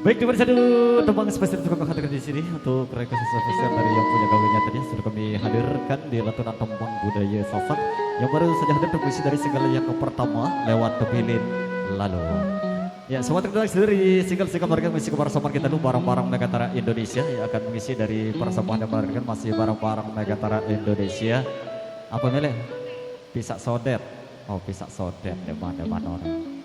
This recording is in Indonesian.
Baik, terima kasih tembang spesial untuk kami hadirkan di sini untuk request spesial dari yang punya gaulnya tadi sudah kami hadirkan di lantunan tembang budaya Sasak yang baru saja hadir terpuisi dari single yang pertama lewat Tepilin Lalu. Ya, semua terkenal dari single-single mereka mengisi kebersamaan kita dulu barang-barang Megatara Indonesia yang akan mengisi dari persamaan dan melahirkan masih barang-barang Megatara Indonesia. Apa milih? Pisak sodet. Oh, pisak sodet, depan orang.